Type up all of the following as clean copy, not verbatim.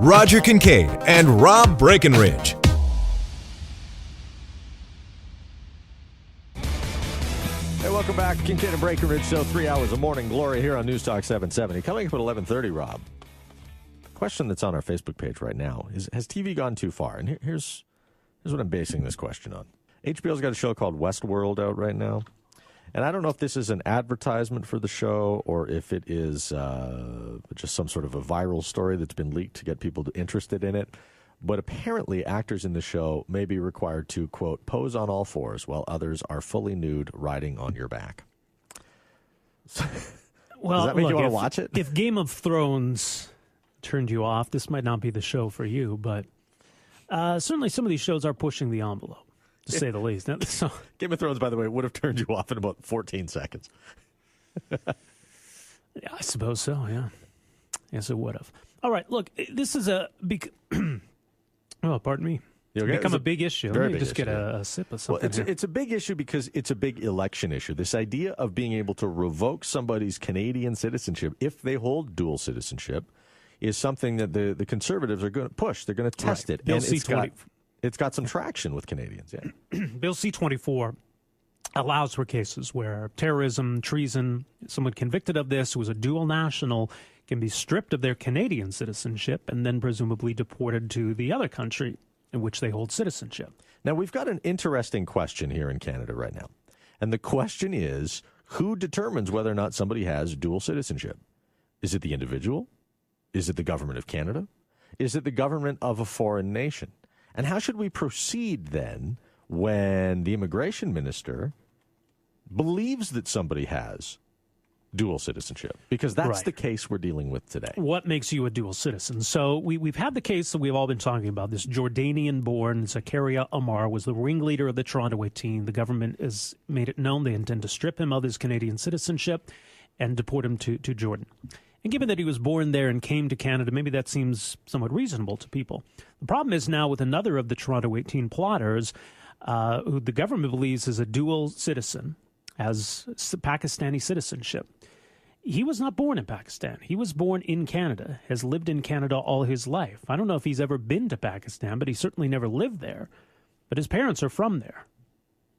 Roger Kincaid and Rob Breckenridge. Hey, welcome back. Kincaid and Breckenridge Show, 3 hours of morning glory here on News Talk 770. Coming up at 11:30, Rob. Question that's on our Facebook page right now is, has TV gone too far? And here's what I'm basing this question on. HBO's got a show called Westworld out right now. And I don't know if this is an advertisement for the show or if it is just some sort of a viral story that's been leaked to get people interested in it. But apparently actors in the show may be required to, quote, pose on all fours while others are fully nude riding on your back. Well, does that make look, you want to watch it? If Game of Thrones turned you off, this might not be the show for you. But certainly some of these shows are pushing the envelope, to say the least. Now, so, Game of Thrones, by the way, would have turned you off in about 14 seconds. yeah, I suppose so, yeah. Yes, it would have. All right, look, this is a big... oh, pardon me. It's become a big issue. Let me just get a sip of something. Well, it's a big issue because it's a big election issue. This idea of being able to revoke somebody's Canadian citizenship if they hold dual citizenship is something that the Conservatives are going to push. They're going to test it. Bill And it's got some traction with Canadians. Yeah. Bill C-24 allows for cases where terrorism, treason, someone convicted of this who is a dual national can be stripped of their Canadian citizenship and then presumably deported to the other country in which they hold citizenship. Now, we've got an interesting question here in Canada right now. And the question is, who determines whether or not somebody has dual citizenship? Is it the individual? Is it the government of Canada? Is it the government of a foreign nation? And how should we proceed then when the immigration minister believes that somebody has dual citizenship? Because that's the case we're dealing with today. What makes you a dual citizen? So we've had the case that we've all been talking about. This Jordanian-born Zakaria Amar was the ringleader of the Toronto 18. The government has made it known they intend to strip him of his Canadian citizenship and deport him to Jordan. And given that he was born there and came to Canada, maybe that seems somewhat reasonable to people. The problem is now with another of the Toronto 18 plotters, who the government believes is a dual citizen, has Pakistani citizenship. He was not born in Pakistan. He was born in Canada, has lived in Canada all his life. I don't know if he's ever been to Pakistan, but he certainly never lived there. But his parents are from there.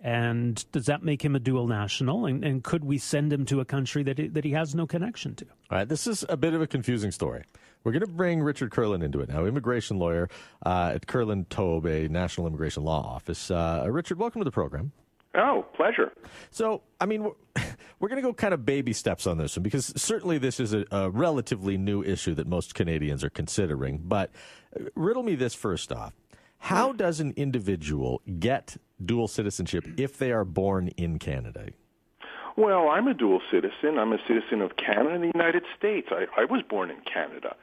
And does that make him a dual national? And could we send him to a country that he has no connection to? All right, this is a bit of a confusing story. We're going to bring Richard Kurland into it now, immigration lawyer at Kurland Tobe, a National Immigration Law Office. Richard, welcome to the program. Oh, pleasure. So, I mean, we're going to go kind of baby steps on this one because certainly this is a relatively new issue that most Canadians are considering. But riddle me this first off. How does an individual get dual citizenship if they are born in Canada? Well, I'm a dual citizen. I'm a citizen of Canada and the United States. I was born in Canada.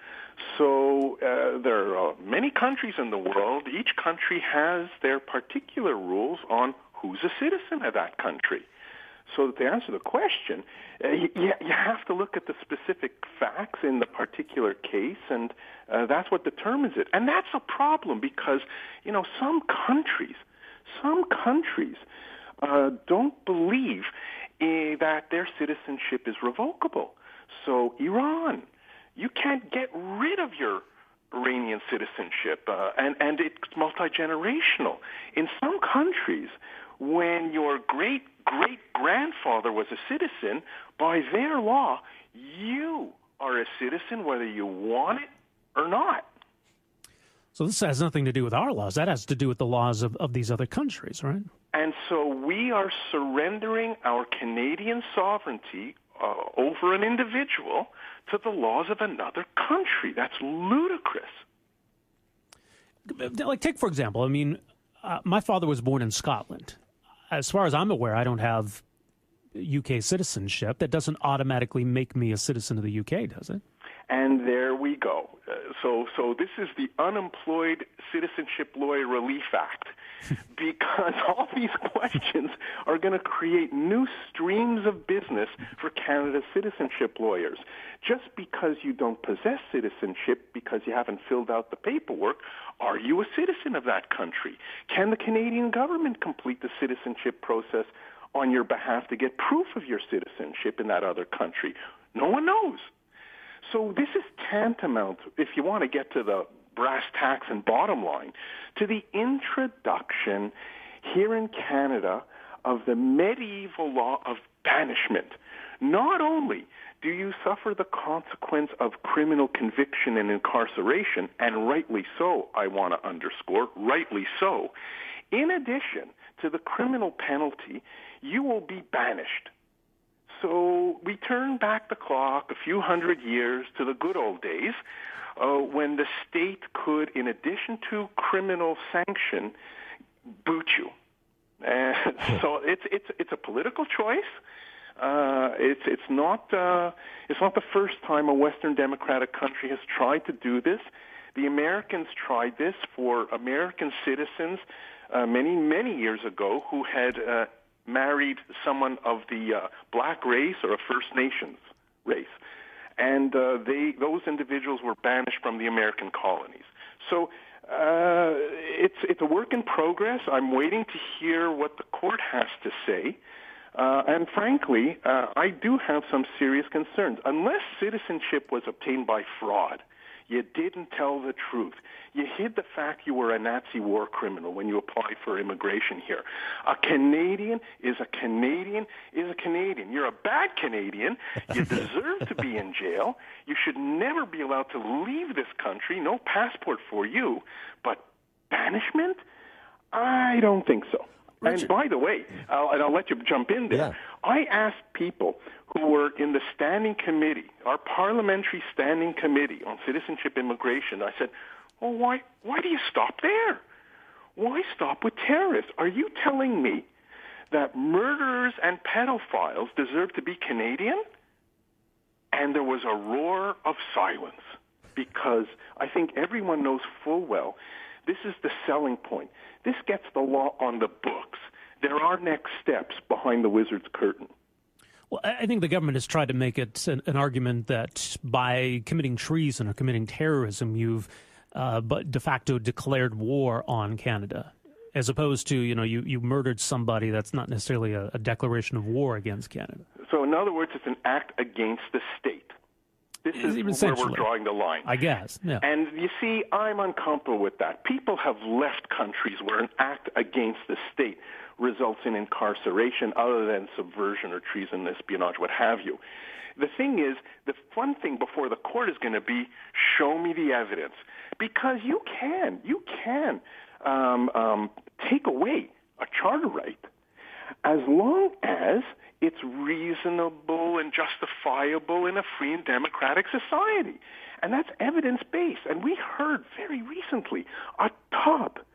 So there are many countries in the world. Each country has their particular rules on who's a citizen of that country. So to answer the question, you have to look at the specific facts in the particular case, and that's what determines it. And that's a problem because, you know, some countries don't believe that their citizenship is revocable. So Iran, you can't get rid of your Iranian citizenship, and it's multi-generational. In some countries, when your great-great-grandfather was a citizen, by their law, you are a citizen whether you want it or not. So this has nothing to do with our laws. That has to do with the laws of these other countries, right? And so we are surrendering our Canadian sovereignty over an individual to the laws of another country. That's ludicrous. Like, take, for example, I mean, my father was born in Scotland. As far as I'm aware, I don't have UK citizenship. That doesn't automatically make me a citizen of the UK, does it? And there we go. So this is the Unemployed Citizenship Lawyer Relief Act, because all these questions are going to create new streams of business for Canada's citizenship lawyers. Just because you don't possess citizenship, because you haven't filled out the paperwork, are you a citizen of that country? Can the Canadian government complete the citizenship process on your behalf to get proof of your citizenship in that other country? No one knows. So this is tantamount, if you want to get to the brass tacks and bottom line, to the introduction here in Canada of the medieval law of banishment. Not only do you suffer the consequence of criminal conviction and incarceration, and rightly so, I want to underscore, rightly so, in addition to the criminal penalty, you will be banished. So we turn back the clock a few hundred years to the good old days when the state could, in addition to criminal sanction, boot you. And so it's a political choice. It's not the first time a Western democratic country has tried to do this. The Americans tried this for American citizens many years ago who had married someone of the black race or a First Nations race, and those individuals were banished from the American colonies. So it's a work in progress. I'm waiting to hear what the court has to say. And frankly, I do have some serious concerns. Unless citizenship was obtained by fraud, you didn't tell the truth. You hid the fact you were a Nazi war criminal when you applied for immigration here. A Canadian is a Canadian is a Canadian. You're a bad Canadian. You deserve to be in jail. You should never be allowed to leave this country. No passport for you. But banishment? I don't think so. And by the way, I'll let you jump in there. Yeah. I asked people who were in the standing committee, our parliamentary standing committee on citizenship immigration. I said, well, why do you stop there? Why stop with terrorists? Are you telling me that murderers and pedophiles deserve to be Canadian? And there was a roar of silence because I think everyone knows full well this is the selling point. This gets the law on the books. There are next steps behind the wizard's curtain. Well, I think the government has tried to make it an argument that by committing treason or committing terrorism, you've but de facto declared war on Canada, as opposed to, you murdered somebody. That's not necessarily a declaration of war against Canada. So in other words, it's an act against the state. This is where we're drawing the line. I guess, yeah. And you see, I'm uncomfortable with that. People have left countries where an act against the state results in incarceration other than subversion or treason, espionage, what have you. The thing is, the fun thing before the court is going to be, show me the evidence. Because you can take away a charter right as long as it's reasonable and justifiable in a free and democratic society. And that's evidence-based. And we heard very recently a top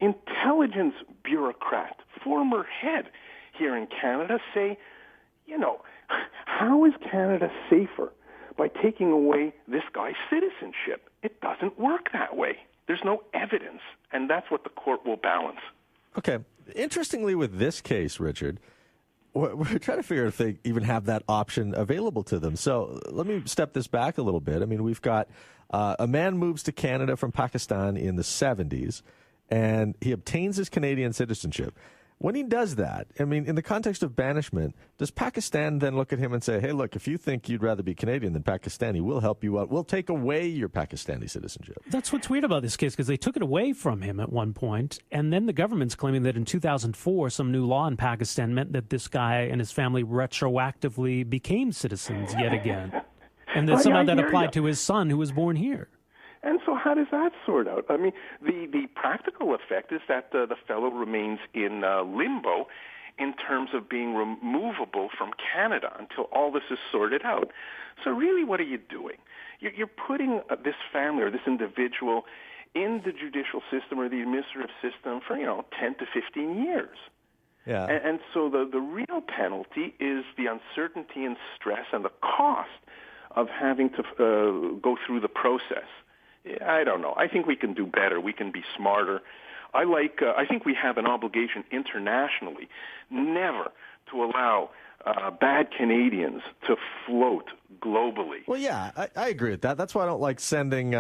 intelligence bureaucrat, former head here in Canada, say, how is Canada safer by taking away this guy's citizenship? It doesn't work that way. There's no evidence, and that's what the court will balance. Okay. Interestingly, with this case, Richard, we're trying to figure out if they even have that option available to them. So let me step this back a little bit. I mean, we've got a man moves to Canada from Pakistan in the 70s, and he obtains his Canadian citizenship. When he does that, I mean, in the context of banishment, does Pakistan then look at him and say, hey, look, if you think you'd rather be Canadian than Pakistani, we'll help you out. We'll take away your Pakistani citizenship. That's what's weird about this case, because they took it away from him at one point, and then the government's claiming that in 2004, some new law in Pakistan meant that this guy and his family retroactively became citizens yet again. And that somehow that applied to his son who was born here. And so how does that sort out? I mean, the practical effect is that the fellow remains in limbo in terms of being removable from Canada until all this is sorted out. So really, what are you doing? You're putting this family or this individual in the judicial system or the administrative system for, 10 to 15 years. Yeah. And so the real penalty is the uncertainty and stress and the cost of having to go through the process. I don't know. I think we can do better. We can be smarter. I think we have an obligation internationally never to allow bad Canadians to float globally. Well, yeah, I agree with that. That's why I don't like sending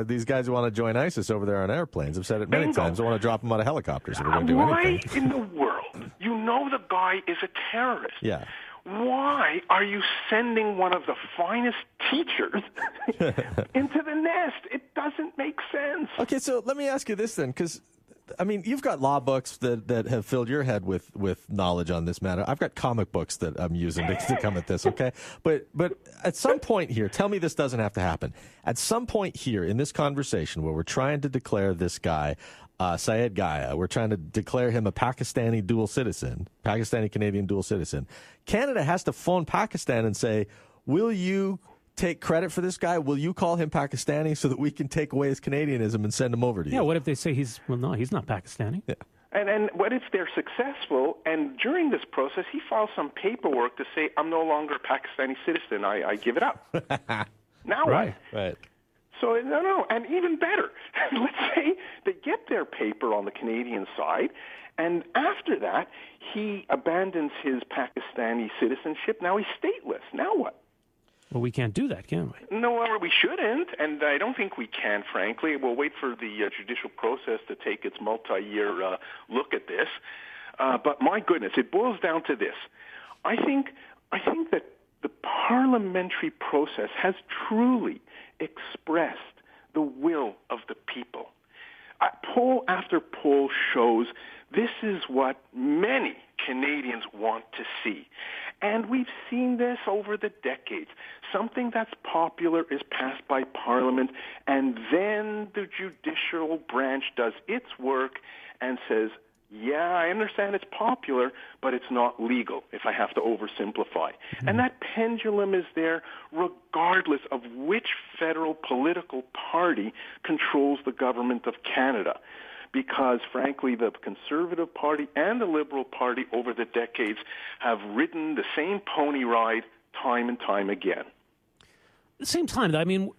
these guys who want to join ISIS over there on airplanes. I've said it many times. I want to drop them out of helicopters if we're going to do anything. Why in the world? You know the guy is a terrorist. Yeah. why are you sending one of the finest teachers into the nest? It doesn't make sense. Okay, so let me ask you this then, because I mean, you've got law books that have filled your head with knowledge on this matter. I've got comic books that I'm using to come at this, okay? But at some point here, tell me this doesn't have to happen. At some point here in this conversation where we're trying to declare this guy, Syed Gaya, we're trying to declare him a Pakistani Canadian dual citizen, Canada has to phone Pakistan and say, will you take credit for this guy? Will you call him Pakistani so that we can take away his Canadianism and send him over to you? Yeah, what if they say he's not Pakistani? Yeah. And what if they're successful, and during this process he files some paperwork to say, I'm no longer a Pakistani citizen, I give it up. Now Right. what? Right. So, no, and even better, let's say they get their paper on the Canadian side, and after that he abandons his Pakistani citizenship. Now he's stateless. Now what? Well, we can't do that, can we? No, we shouldn't, and I don't think we can, frankly. We'll wait for the judicial process to take its multi-year look at this. But my goodness, it boils down to this. I think that the parliamentary process has truly expressed the will of the people. Poll after poll shows this is what many Canadians want to see. And we've seen this over the decades. Something that's popular is passed by Parliament, and then the judicial branch does its work and says, yeah, I understand it's popular, but it's not legal, if I have to oversimplify. Mm-hmm. And that pendulum is there regardless of which federal political party controls the government of Canada. Because, frankly, the Conservative Party and the Liberal Party over the decades have ridden the same pony ride time and time again. At the same time, I mean,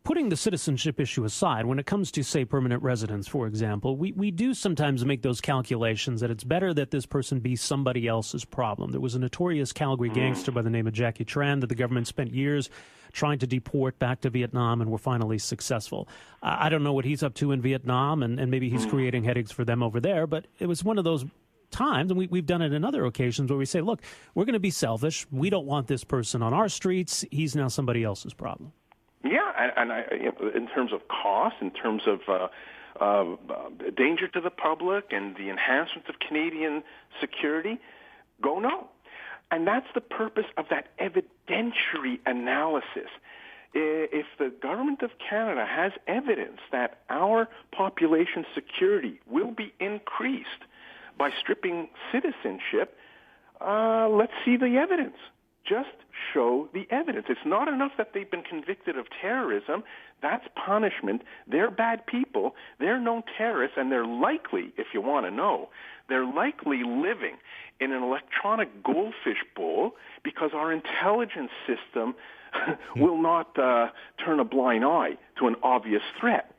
putting the citizenship issue aside, when it comes to, say, permanent residence, for example, we do sometimes make those calculations that it's better that this person be somebody else's problem. There was a notorious Calgary gangster by the name of Jackie Tran that the government spent years trying to deport back to Vietnam and were finally successful. I don't know what he's up to in Vietnam, and maybe he's creating headaches for them over there, but it was one of those times, and we've done it in other occasions, where we say, look, we're going to be selfish. We don't want this person on our streets. He's now somebody else's problem. Yeah, and in terms of cost, in terms of danger to the public and the enhancement of Canadian security, go no. And that's the purpose of that evidentiary analysis. If the government of Canada has evidence that our population security will be increased by stripping citizenship, let's see the evidence. Just show the evidence. It's not enough that they've been convicted of terrorism. That's punishment. They're bad people. They're known terrorists, and they're likely, if you want to know, they're likely living in an electronic goldfish bowl because our intelligence system will not turn a blind eye to an obvious threat.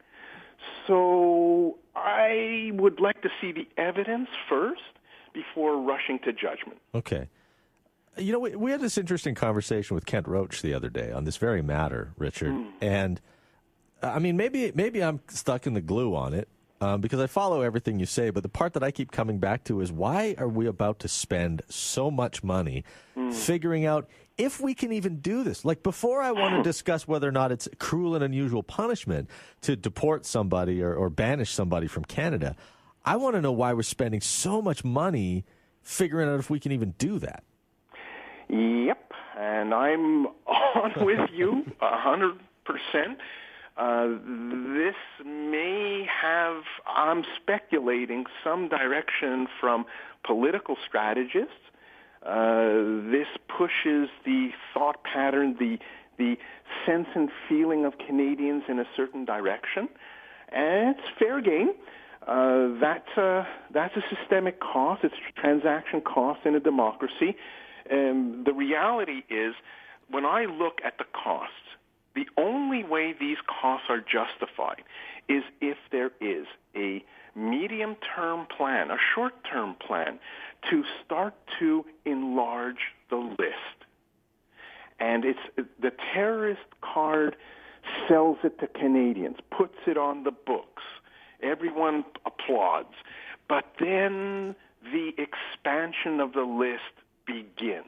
So I would like to see the evidence first before rushing to judgment. Okay. You know, we had this interesting conversation with Kent Roach the other day on this very matter, Richard. And, I mean, maybe I'm stuck in the glue on it because I follow everything you say, but the part that I keep coming back to is why are we about to spend so much money figuring out if we can even do this? Like, before I want to discuss whether or not it's cruel and unusual punishment to deport somebody or banish somebody from Canada, I want to know why we're spending so much money figuring out if we can even do that. Yep, and I'm on with you 100%. This may have, I'm speculating, some direction from political strategists. This pushes the thought pattern, the sense and feeling of Canadians in a certain direction, and it's fair game. That's a systemic cost. It's a transaction cost in a democracy. The reality is, when I look at the costs, the only way these costs are justified is if there is a medium-term plan, a short-term plan, to start to enlarge the list. And it's the terrorist card sells it to Canadians, puts it on the books. Everyone applauds. But then the expansion of the list begins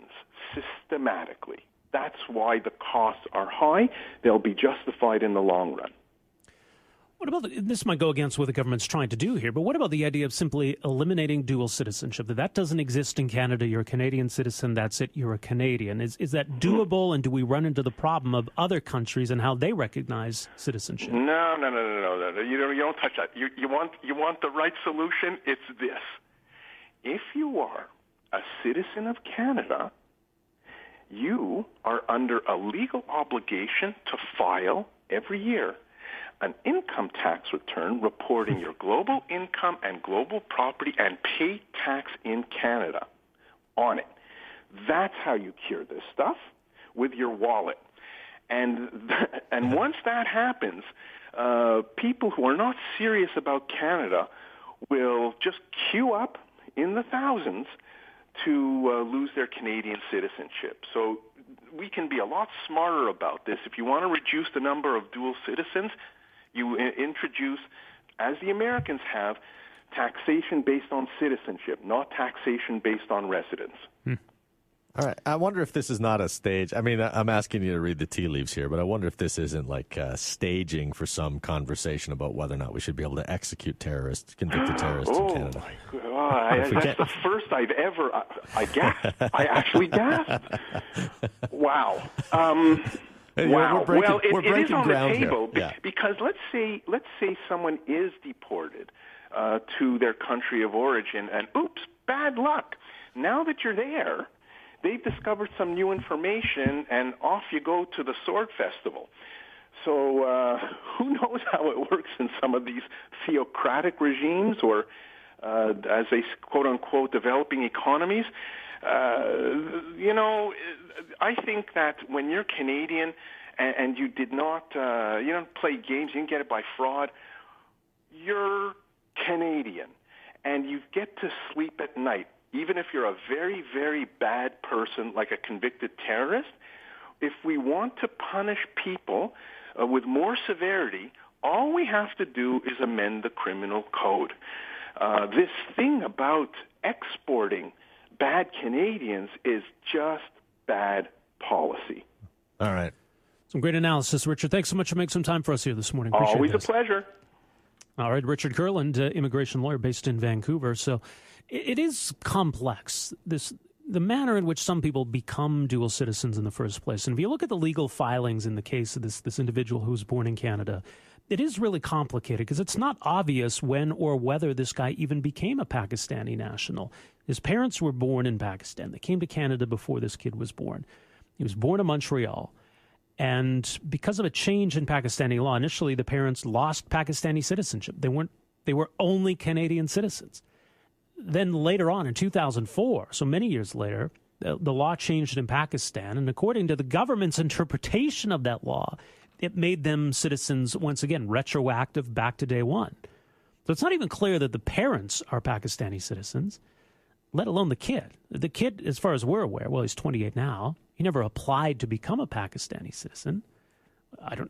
systematically. That's why the costs are high. They'll be justified in the long run. What about this might go against what the government's trying to do here, but what about the idea of simply eliminating dual citizenship? That doesn't exist in Canada. You're a Canadian citizen. That's it. You're a Canadian. Is that doable, and do we run into the problem of other countries and how they recognize citizenship? No. You don't touch that. You want the right solution? It's this. If you are a citizen of Canada, you are under a legal obligation to file every year an income tax return reporting your global income and global property and pay tax in Canada on it. That's how you cure this stuff, with your wallet. And once that happens, people who are not serious about Canada will just queue up in the thousands to lose their Canadian citizenship. So we can be a lot smarter about this. If you want to reduce the number of dual citizens, you introduce, as the Americans have, taxation based on citizenship, not taxation based on residence. All right. I wonder if this is not a stage. I mean, I'm asking you to read the tea leaves here, but I wonder if this isn't like staging for some conversation about whether or not we should be able to execute convicted terrorists in Canada. That's the first I've ever. I gasped. I actually gasped. Wow. Wow. We're it is on the table yeah. Because let's say someone is deported to their country of origin, and oops, bad luck. Now that you're there, they've discovered some new information, and off you go to the Sword Festival. So who knows how it works in some of these theocratic regimes, or as they quote unquote developing economies. I think that when you're Canadian and you did not, you don't play games, you didn't get it by fraud, you're Canadian, and you get to sleep at night, even if you're a very, very bad person like a convicted terrorist. If we want to punish people with more severity, all we have to do is amend the criminal code. This thing about exporting bad Canadians is just bad policy. All right. Some great analysis, Richard. Thanks so much for making some time for us here this morning. Appreciate Always this. A pleasure. All right, Richard KURLAND, immigration lawyer based in Vancouver. So it is complex, the manner in which some people become dual citizens in the first place. And if you look at the legal filings in the case of this individual who was born in Canada, it is really complicated because it's not obvious when or whether this guy even became a Pakistani national. His parents were born in Pakistan. They came to Canada before this kid was born. He was born in Montreal. And because of a change in Pakistani law, initially the parents lost Pakistani citizenship. They were only Canadian citizens. Then later on in 2004, so many years later, the law changed in Pakistan. And according to the government's interpretation of that law, it made them citizens, once again, retroactive back to day one. So it's not even clear that the parents are Pakistani citizens, let alone the kid. The kid, as far as we're aware, well, he's 28 now. He never applied to become a Pakistani citizen.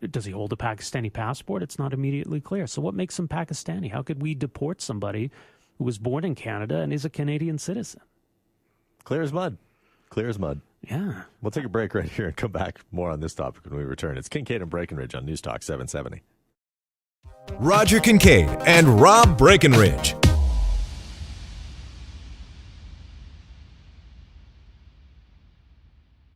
Does he hold a Pakistani passport? It's not immediately clear. So what makes him Pakistani? How could we deport somebody who was born in Canada and is a Canadian citizen? Clear as mud. Clear as mud. Yeah. We'll take a break right here and come back more on this topic when we return. It's Kincaid and Breckenridge on News Talk 770. Roger Kincaid and Rob Breckenridge.